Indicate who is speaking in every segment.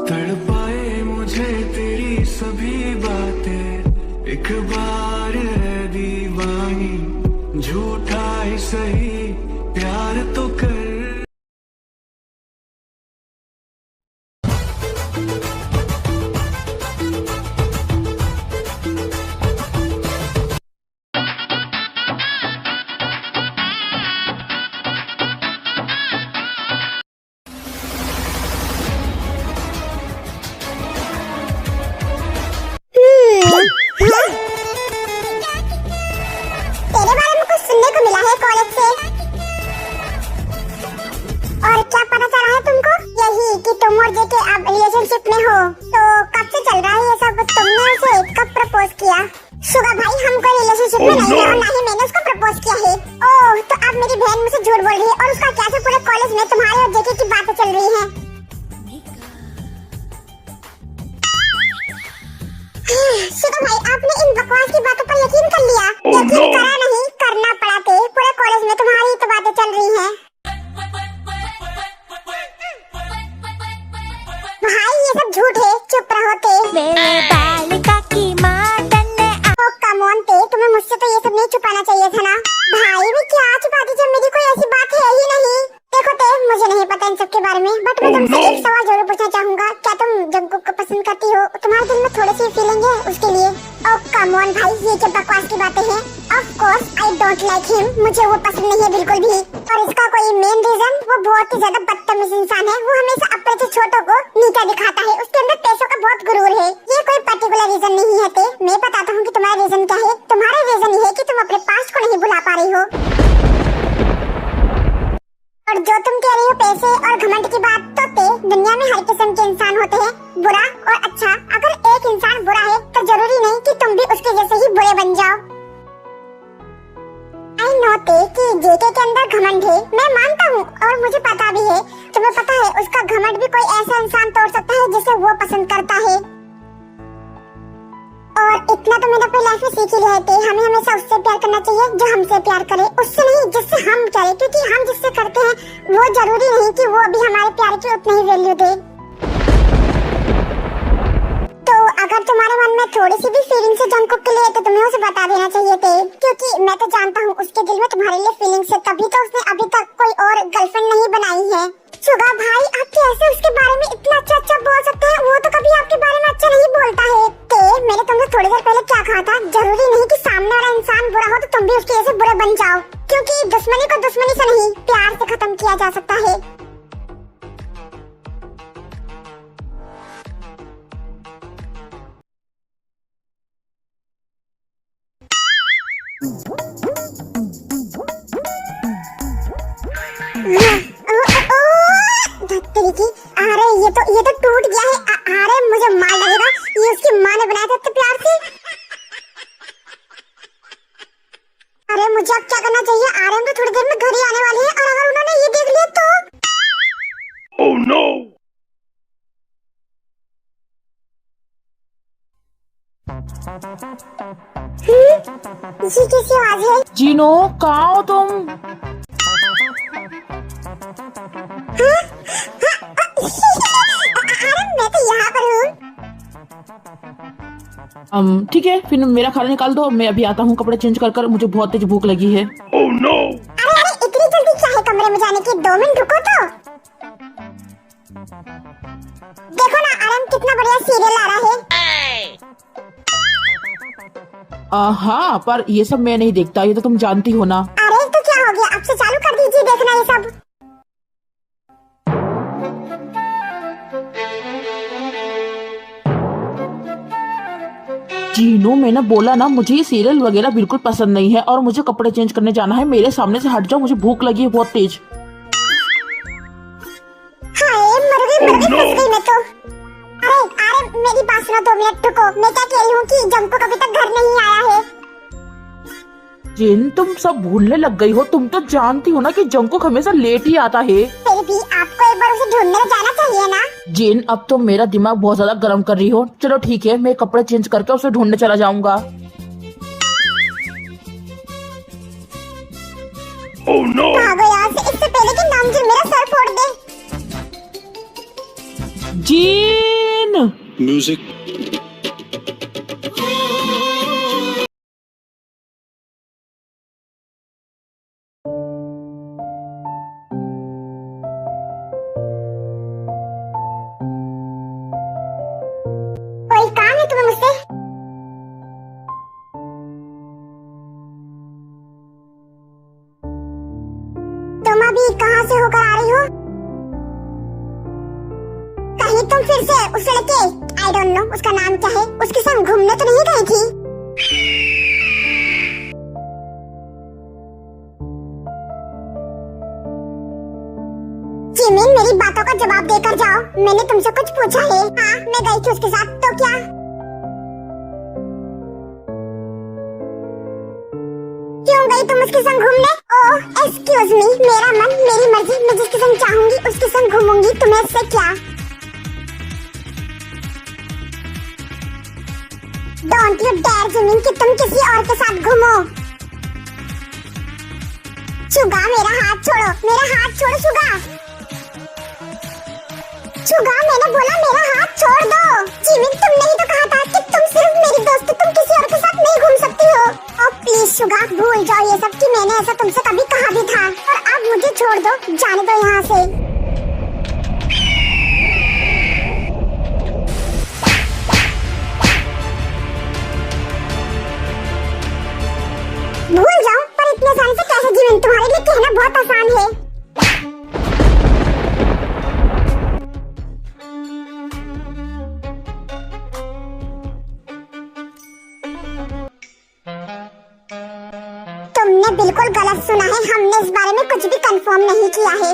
Speaker 1: तड़पाए मुझे तेरी सभी बातें, एक बार है दीवानी, झूठा ही सही प्यार तो कर।
Speaker 2: और क्या पता चला है तुमको? यही कि तुम और जेके अब रिलेशनशिप में हो। तो कब से चल रहा है ये सब? तुमने उसे कब प्रपोज किया? शुगा भाई, हम कोई रिलेशनशिप में नहीं है और ना ही मैंने उसको प्रपोज किया है। ओह, तो अब मेरी बहन मुझे झूठ बोल रही है और उसका क्या से पूरे कॉलेज में तुम्हारे और जेके की बातें चल रही है। शुगा भाई, आपने इन बकवास की बातों पर यकीन कर लिया? यकीन करा नहीं, करना पड़ा थे। पूरे कॉलेज में तुम्हारी तो बातें चल रही है। भाई ये सब झूठ है, चुप रहो ते।
Speaker 3: मेरे बालिका की माँ तन्ने
Speaker 2: ओ कम ऑन ते, तुम्हें मुझसे तो ये सब नहीं छुपाना चाहिए था ना। भाई भी क्या छुपाती जब मेरी कोई ऐसी बात है ही नहीं। देखो ते, मुझे नहीं पता इन सब के बारे में, बट मैं तुमसे एक सवाल जरूर पूछना चाहूंगा। क्या तुम जंगकुक को पसंद करती हो? तुम्हारे दिल में थोड़ी सी फीलिंग है उसके लिए? ओ कम ऑन भाई, ये क्या बकवास की बातें हैं? Of course I don't like him, मुझे वो पसंद नहीं है बिल्कुल भी। और इसका कोई मेन रीजन, वो बहुत ही ज्यादा बदतमीज इंसान है। वो हमेशा अपने से छोटों को नीचा दिखाता है। उसके अंदर पैसों का बहुत गुरूर है। ये कोई पर्टिकुलर रीजन नहीं है ते। मैं बताता हूँ कि तुम्हारा रीजन क्या है। तुम्हारा रीजन ये है कि तुम अपने पास्ट को नहीं भुला पा रही हो। और जो तुम कह रही हो पैसे और घमंड की बात, तो ते दुनिया में हर किस्म के इंसान होते हैं, बुरा और अच्छा। अगर एक इंसान बुरा है तो जरूरी नहीं कि तुम भी उसके जैसे ही बुरे बन जाओ। आई नो ते कि जेके के अंदर घमंड है, मैं मानता हूँ और मुझे पता भी है। तुम्हें पता है उसका घमंड भी कोई ऐसा इंसान तोड़ सकता है जिसे वो पसंद करता है। और इतना तो मैंने अपनी लाइफ में सीख ही लिया है, हमें हमेशा उससे प्यार करना चाहिए जो हमसे प्यार करे, उससे नहीं जिससे हम करें। क्योंकि हम जिससे करते हैं वो जरूरी नहीं कि वो भी हमारे प्यार की उतनी ही वैल्यू दे। तो अगर तुम्हारे मन में थोड़ी सी भी फीलिंग्स है जंगकुक के लिए, तो तुम्हें उसे बता देना चाहिए थे। क्योंकि मैं तो जानता हूँ उसके दिल में तुम्हारे लिए फीलिंग्स है, तभी तो उसने अभी तक कोई और गर्लफ्रेंड नहीं बनाई है। शुगा भाई, आप कैसे उसके बारे में इतना अच्छा बोल सकते हैं? वो तो कभी आपके बारे में अच्छा नहीं बोलता है। ते मैंने तुमसे थोड़ी देर पहले क्या कहा था? जरूरी नहीं कि सामने वाला इंसान बुरा हो तो तुम भी उसके जैसे बुरे बन जाओ। क्योंकि दुश्मनी को दुश्मनी से नहीं, प्यार से खत्म किया जा सकता है। अरे ये तो टूट गया है। अरे मुझे मार लगेगा। ये उसकी माँ ने बनाया था इतने प्यार से। अरे मुझे अब क्या करना चाहिए? आर्यन तो थोड़ी देर में घर ही आने वाले हैं और अगर उन्होंने ये देख लिया तो?
Speaker 1: Oh no!
Speaker 2: ये किसी आवाज है?
Speaker 4: जीनो, कहाँ हो तुम?
Speaker 2: मैं तो यहाँ पर हूँ।
Speaker 4: ठीक है, फिर मेरा खाना निकाल दो, मैं अभी आता हूँ कपड़े चेंज कर। मुझे बहुत तेज भूख लगी है।
Speaker 1: Oh no!
Speaker 2: अरे इतनी जल्दी क्या है कमरे में जाने की? 2 मिनट रुको तो। देखो ना आर्यन, कितना बढ़िया सीरियल आ रहा है।
Speaker 4: हाँ, पर ये सब मैं नहीं देखता, ये तो तुम जानती हो ना।
Speaker 2: अरे तो क्या हो गया? अब से चालू कर दीजिए देखना ये सब।
Speaker 4: जीनो, मैंने बोला ना, मुझे ये सीरियल वगैरह बिल्कुल पसंद नहीं है और मुझे कपड़े चेंज करने जाना है। मेरे सामने से हट जाओ, मुझे भूख लगी है बहुत तेज।
Speaker 2: हाय, मर गई फंस गई मैं तो। अरे मेरी बात सुनो, 2 मिनट रुको। मैं क्या कह रही हूँ कि जंगकुक अभी तक घर नहीं आया है।
Speaker 4: जिन, तुम सब भूलने लग गई हो। तुम तो जानती हो ना कि जंगकुक हमेशा लेट ही आता है।
Speaker 2: फिर भी आपको एक बार उसे ढूंढने जाना चाहिए ना।
Speaker 4: जिन, अब तो मेरा दिमाग बहुत ज्यादा गर्म कर रही हो। चलो ठीक है, मैं कपड़े चेंज करके उसे ढूंढने चला जाऊंगा।
Speaker 1: Oh no!
Speaker 2: भागो यहाँ से, इससे पहले कि नामजुल मेरा सर फोड़ दे।
Speaker 4: जी
Speaker 5: म्यूजिक।
Speaker 2: कोई काम है तुम्हें मुझसे? तुम अभी कहाँ से होकर आ रही हो? कहीं तुम फिर से उस लड़के, आई डोंट नो उसका नाम क्या है, उसके संग घूमने तो नहीं गई थी? जिमिन, मेरी बातों का जवाब देकर जाओ। मैंने तुमसे कुछ पूछा है। हाँ, मैं गई थी उसके साथ, तो क्या? क्यों गई तुम उसके संग घूमने? ओह, एक्सक्यूज मी, मेरा मन, मेरी मर्जी, मैं जिसके संग चाहूंगी उसके संग घूमूंगी, तुम्हें इससे क्या? डोंट यू डेयर जिमिन कि तुम किसी और के साथ घूमो। शुगा, मेरा हाथ छोड़ो, मेरा हाथ छोड़ो शुगा। शुगा, मैंने बोला मेरा हाथ छोड़ दो। जिमिन, तुमने ही तो कहा था कि तुम सिर्फ मेरी दोस्त हो, तुम किसी और के साथ नहीं घूम सकती हो। ओह प्लीज शुगा, भूल जाओ ये सब कि मैंने ऐसा तुमसे कभी कहा भी था। और अब मुझे छोड़ दो, जाने दो यहाँ से। भूल जाओ, पर इतने साल से कैसे जिमिन? तुम्हारे लिए कहना बहुत आसान है। तुमने बिल्कुल गलत सुना है, हमने इस बारे में कुछ भी कंफर्म नहीं किया है।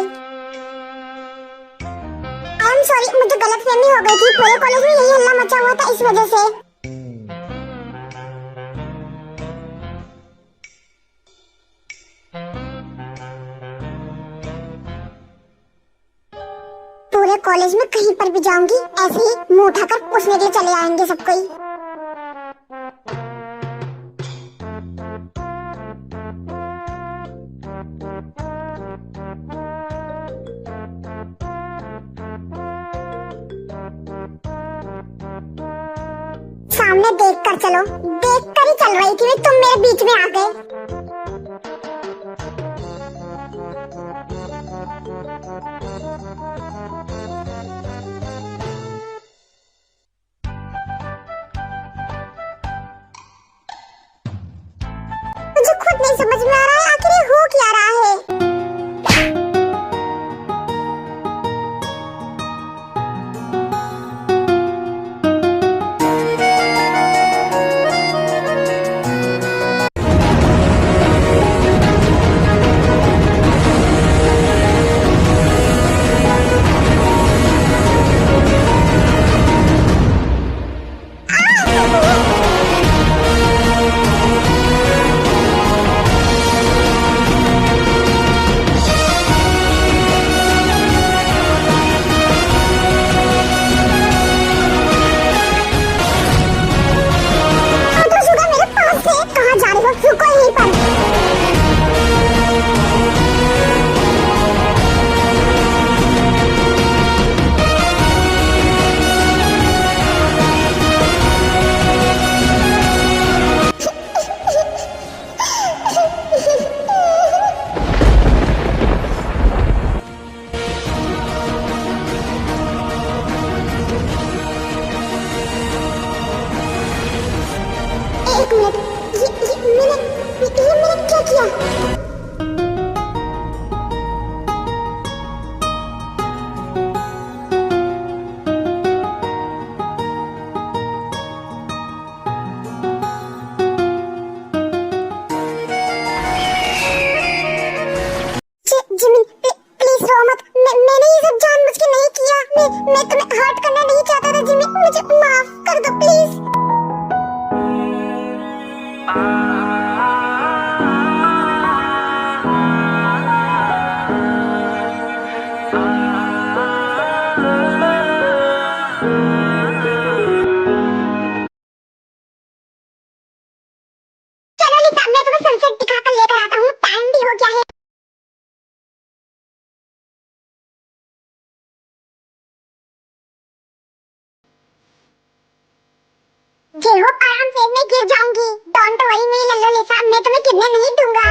Speaker 2: आई एम सॉरी, मुझे गलतफहमी हो गई थी। पूरे कॉलेज में यही हल्ला मचा हुआ था इस वजह से। पूरे कॉलेज में कहीं पर भी जाऊंगी, ऐसे ही मुंह उठाकर पूछने के लिए चले आएंगे सब कोई। सामने देख कर चलो, देख कर ही चल रही थी, तुम मेरे बीच में आ गए। मुझे खुद नहीं समझ में आ रहा है आखिर ये हो क्या रहा है। होप आराम से मैं गिर जाऊंगी। डोंट वरी मेरी लल्लो लिसा, मैं तुम्हें गिरने नहीं दूंगा।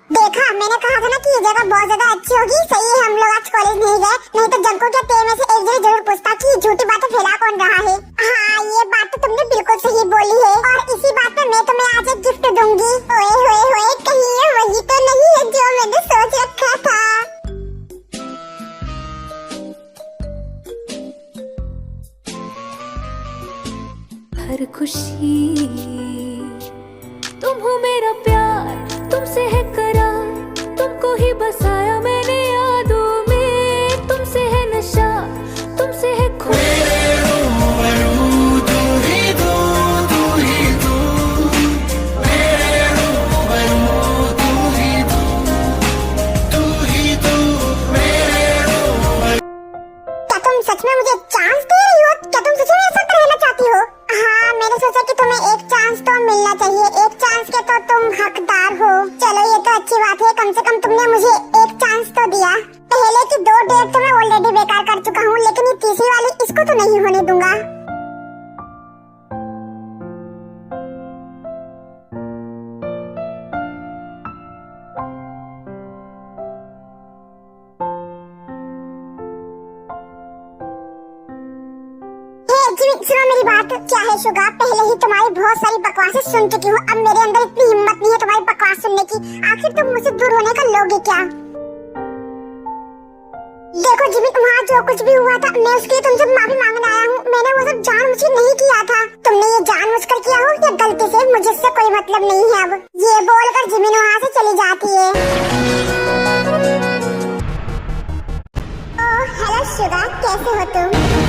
Speaker 2: देखा, मैंने कहा था ना कि ये जगह बहुत ज्यादा अच्छी होगी। सही है हम लोग आज कॉलेज नहीं गए, नहीं तो जंको के तेरे में से एक जन जरूर पूछता कि झूठी बातें फैला कौन रहा है। हाँ, ये बात तो तुमने बिल्कुल सही बोली है और इसी बात पे मैं तुम्हें आज एक गिफ्ट दूंगी। ओए होए होए, कहीं ये वही तो नहीं है जो मैंने सोच रखा था।
Speaker 3: हर खुशी तुम हो, मेरा प्यार तुमसे है करार, तुमको ही बसाया मैंने यादों में, तुमसे है नशा, तुमसे है
Speaker 2: क्या तुम सच में मुझे चांस दे रही हो? क्या तुम सच में मेरे साथ रहना चाहती हो? हाँ, मैंने सोचा कि तुम्हें एक चांस तो मिलना चाहिए। एक चांस के तो तुम हकदार हो। चलो ये तो अच्छी बात है, कम से कम तुमने मुझे एक चांस तो दिया। पहले की 2 डेट तो मैं ऑलरेडी बेकार कर चुका हूँ, लेकिन ये तीसरी वाली इसको तो नहीं होने दूंगा। सुनो मेरी बात। क्या है शुगा, पहले ही तुम्हारी बहुत सारी बकवासें सुन चुकी हूँ। अब मेरे अंदर इतनी हिम्मत नहीं है तुम्हारी बकवास सुनने की। आखिर तुम मुझसे दूर होने का लोगे क्या? देखो जिमी, वहाँ जो कुछ भी हुआ था मैं उसके लिए तुमसे माफी मांगने आया हूँ। मैंने वो सब जानबूझकर नहीं किया था। तुमने ये जानबूझकर किया हो या गलती से, मुझे इससे कोई मतलब नहीं है। अब ये बोलकर जिमी वहाँ से चली जाती है। ओह हेलो शुगा, कैसे हो तुम?